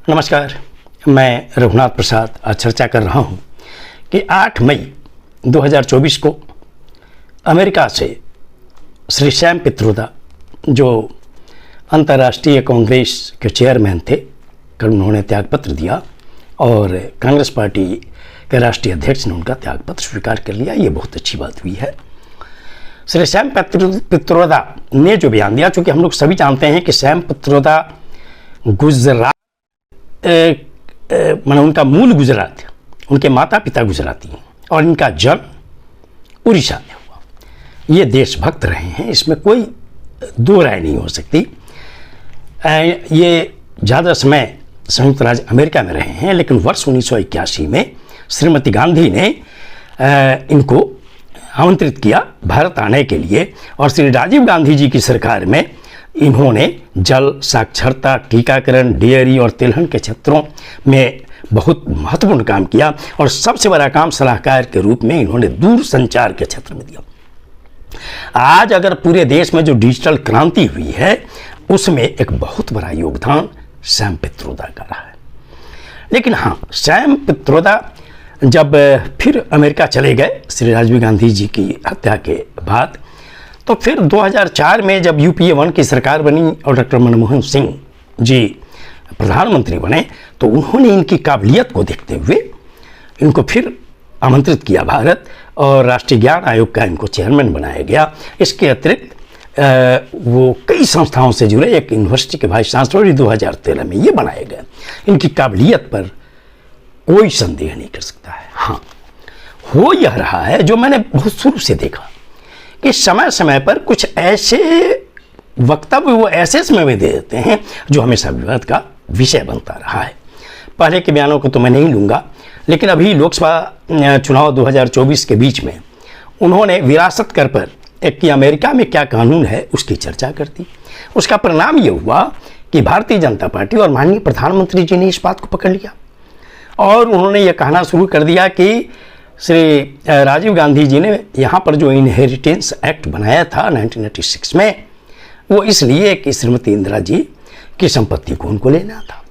नमस्कार, मैं रघुनाथ प्रसाद आज चर्चा कर रहा हूं कि 8 मई 2024 को अमेरिका से श्री सैम पित्रोदा, जो अंतर्राष्ट्रीय कांग्रेस के चेयरमैन थे, कल उन्होंने त्यागपत्र दिया और कांग्रेस पार्टी के राष्ट्रीय अध्यक्ष ने उनका त्यागपत्र स्वीकार कर लिया। ये बहुत अच्छी बात हुई है। श्री सैम पित्रोदा ने जो बयान दिया, चूँकि हम लोग सभी जानते हैं कि सैम पित्रोदा गुजरात माने उनका मूल गुजरात, उनके माता पिता गुजराती हैं और इनका जन्म उड़ीसा में हुआ। ये देशभक्त रहे हैं, इसमें कोई दो राय नहीं हो सकती। ये ज़्यादा समय संयुक्त राज्य अमेरिका में रहे हैं, लेकिन वर्ष 1981 में श्रीमती गांधी ने इनको आमंत्रित किया भारत आने के लिए और श्री राजीव गांधी जी की सरकार में इन्होंने जल, साक्षरता, टीकाकरण, डेयरी और तिलहन के क्षेत्रों में बहुत महत्वपूर्ण काम किया और सबसे बड़ा काम सलाहकार के रूप में इन्होंने दूरसंचार के क्षेत्र में दिया। आज अगर पूरे देश में जो डिजिटल क्रांति हुई है, उसमें एक बहुत बड़ा योगदान सैम पित्रोदा का रहा है। लेकिन हाँ, सैम पित्रोदा जब फिर अमेरिका चले गए श्री राजीव गांधी जी की हत्या के बाद, तो फिर 2004 में जब UPA 1 की सरकार बनी और डॉक्टर मनमोहन सिंह जी प्रधानमंत्री बने, तो उन्होंने इनकी काबिलियत को देखते हुए इनको फिर आमंत्रित किया भारत और राष्ट्रीय ज्ञान आयोग का इनको चेयरमैन बनाया गया। इसके अतिरिक्त वो कई संस्थाओं से जुड़े एक यूनिवर्सिटी के वाइस चांसलर 2013 में ये बनाए गए। इनकी काबिलियत पर कोई संदेह नहीं कर सकता है। हाँ, हो यह रहा है जो मैंने बहुत शुरू से देखा कि समय समय पर कुछ ऐसे वक्तव्य वो ऐसे समय में दे देते हैं जो हमेशा विवाद का विषय बनता रहा है। पहले के बयानों को तो मैं नहीं लूँगा, लेकिन अभी लोकसभा चुनाव 2024 के बीच में उन्होंने विरासत कर पर एक कि अमेरिका में क्या कानून है उसकी चर्चा कर दी। उसका परिणाम ये हुआ कि भारतीय जनता पार्टी और माननीय प्रधानमंत्री जी ने इस बात को पकड़ लिया और उन्होंने ये कहना शुरू कर दिया कि श्री राजीव गांधी जी ने यहाँ पर जो इनहेरिटेंस एक्ट बनाया था 1986 में, वो इसलिए कि श्रीमती इंदिरा जी की संपत्ति को उनको लेना था,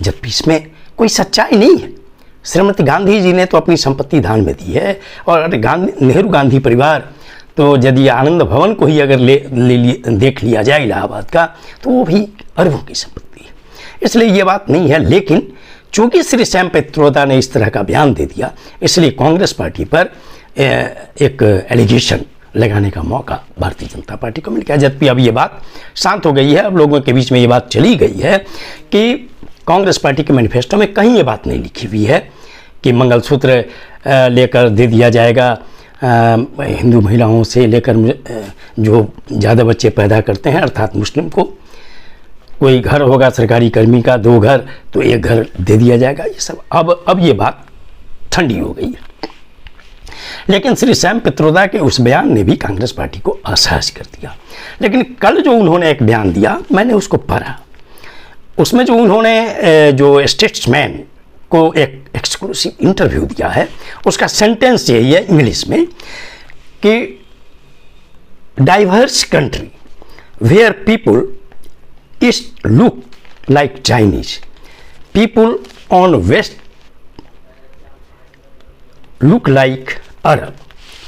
जबकि इसमें कोई सच्चाई नहीं है। श्रीमती गांधी जी ने तो अपनी संपत्ति दान में दी है और नेहरू गांधी परिवार तो यदि आनंद भवन को ही अगर देख लिया जाए इलाहाबाद का, तो वो भी अरबों की संपत्ति है। इसलिए ये बात नहीं है। लेकिन चूंकि श्री सैम पित्रोदा ने इस तरह का बयान दे दिया, इसलिए कांग्रेस पार्टी पर एक एलिगेशन लगाने का मौका भारतीय जनता पार्टी को मिल गया। जबकि अब ये बात शांत हो गई है, अब लोगों के बीच में ये बात चली गई है कि कांग्रेस पार्टी के मैनिफेस्टो में कहीं ये बात नहीं लिखी हुई है कि मंगलसूत्र लेकर दे दिया जाएगा हिंदू महिलाओं से लेकर जो ज़्यादा बच्चे पैदा करते हैं, अर्थात मुस्लिम को कोई घर होगा सरकारी कर्मी का 2 घर तो 1 घर दे दिया जाएगा। ये सब अब ये बात ठंडी हो गई है। लेकिन श्री सैम पित्रोदा के उस बयान ने भी कांग्रेस पार्टी को असहज कर दिया। लेकिन कल जो उन्होंने एक बयान दिया, मैंने उसको पढ़ा। उसमें जो उन्होंने जो स्टेट्समैन को एक एक्सक्लूसिव इंटरव्यू दिया है, उसका सेंटेंस यही है इंग्लिश में कि diverse country where people East look like Chinese, people on West look like Arab,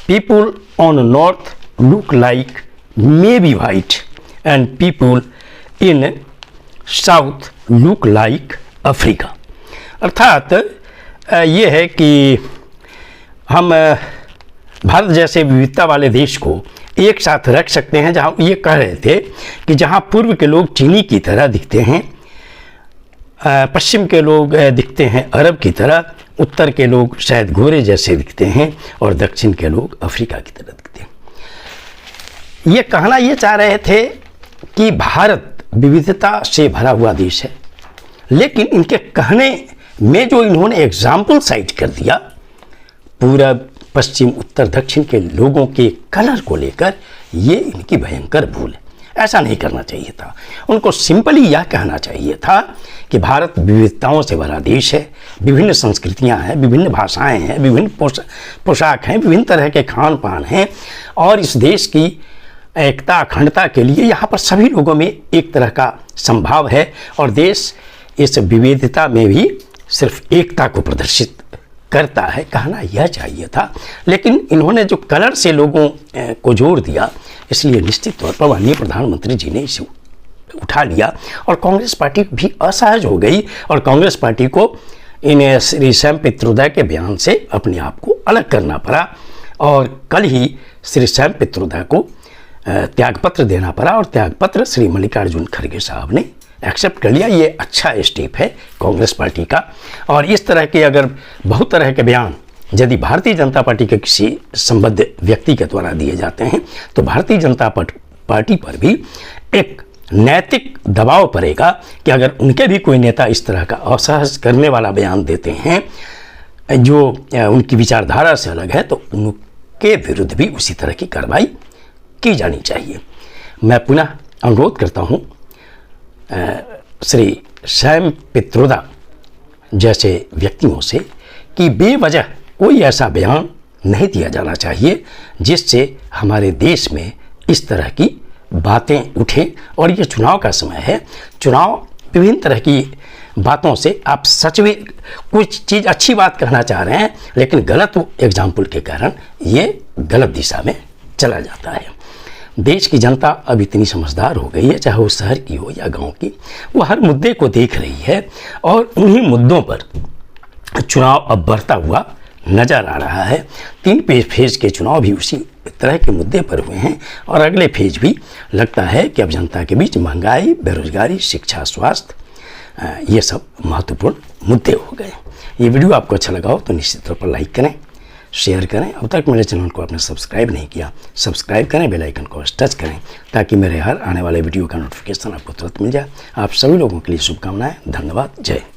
people on North look like maybe white, and people in South look like Africa। अर्थात ये है कि हम भारत जैसे विविधता वाले देश को एक साथ रख सकते हैं, जहाँ ये कह रहे थे कि जहाँ पूर्व के लोग चीनी की तरह दिखते हैं, पश्चिम के लोग दिखते हैं अरब की तरह, उत्तर के लोग शायद गोरे जैसे दिखते हैं और दक्षिण के लोग अफ्रीका की तरह दिखते हैं। ये कहना ये चाह रहे थे कि भारत विविधता से भरा हुआ देश है, लेकिन इनके कहने में जो इन्होंने एग्जाम्पल साइट कर दिया पूरब, पश्चिम, उत्तर, दक्षिण के लोगों के कलर को लेकर, ये इनकी भयंकर भूल है। ऐसा नहीं करना चाहिए था। उनको सिंपली यह कहना चाहिए था कि भारत विविधताओं से भरा देश है, विभिन्न संस्कृतियां हैं, विभिन्न भाषाएं हैं, विभिन्न पोशाक हैं, विभिन्न तरह के खान पान हैं और इस देश की एकता अखंडता के लिए यहाँ पर सभी लोगों में एक तरह का संभाव है और देश इस विविधता में भी सिर्फ एकता को प्रदर्शित करता है, कहना यह चाहिए था। लेकिन इन्होंने जो कलर से लोगों को जोड़ दिया, इसलिए निश्चित तौर पर माननीय प्रधानमंत्री जी ने इसे उठा लिया और कांग्रेस पार्टी भी असहज हो गई और कांग्रेस पार्टी को इन श्री सैम पित्रोदा के बयान से अपने आप को अलग करना पड़ा और कल ही श्री सैम पित्रोदा को त्यागपत्र देना पड़ा और त्यागपत्र श्री मल्लिकार्जुन खड़गे साहब ने एक्सेप्ट कर लिया। ये अच्छा स्टेप है कांग्रेस पार्टी का। और इस तरह के अगर बहुत तरह के बयान यदि भारतीय जनता पार्टी के किसी संबद्ध व्यक्ति के द्वारा दिए जाते हैं तो भारतीय जनता पार्टी पर भी एक नैतिक दबाव पड़ेगा कि अगर उनके भी कोई नेता इस तरह का असहज करने वाला बयान देते हैं जो उनकी विचारधारा से अलग है तो उनके विरुद्ध भी उसी तरह की कार्रवाई की जानी चाहिए। मैं पुनः अनुरोध करता हूँ श्री सैम पित्रोदा जैसे व्यक्तियों से कि बेवजह कोई ऐसा बयान नहीं दिया जाना चाहिए जिससे हमारे देश में इस तरह की बातें उठें। और ये चुनाव का समय है, चुनाव विभिन्न तरह की बातों से आप सच में कुछ चीज़ अच्छी बात कहना चाह रहे हैं लेकिन गलत एग्जाम्पल के कारण ये गलत दिशा में चला जाता है। देश की जनता अब इतनी समझदार हो गई है, चाहे वो शहर की हो या गांव की, वो हर मुद्दे को देख रही है और उन्हीं मुद्दों पर चुनाव अब बढ़ता हुआ नज़र आ रहा है। 3 फेज के चुनाव भी उसी तरह के मुद्दे पर हुए हैं और अगले फेज भी लगता है कि अब जनता के बीच महंगाई, बेरोजगारी, शिक्षा, स्वास्थ्य, ये सब महत्वपूर्ण मुद्दे हो गए। ये वीडियो आपको अच्छा लगा हो तो निश्चित तौर पर लाइक करें, शेयर करें। अब तक मेरे चैनल को आपने सब्सक्राइब नहीं किया, सब्सक्राइब करें, बेल आइकन को टच करें ताकि मेरे हर आने वाले वीडियो का नोटिफिकेशन आपको तुरंत मिल जाए। आप सभी लोगों के लिए शुभकामनाएं। धन्यवाद। जय हिंद।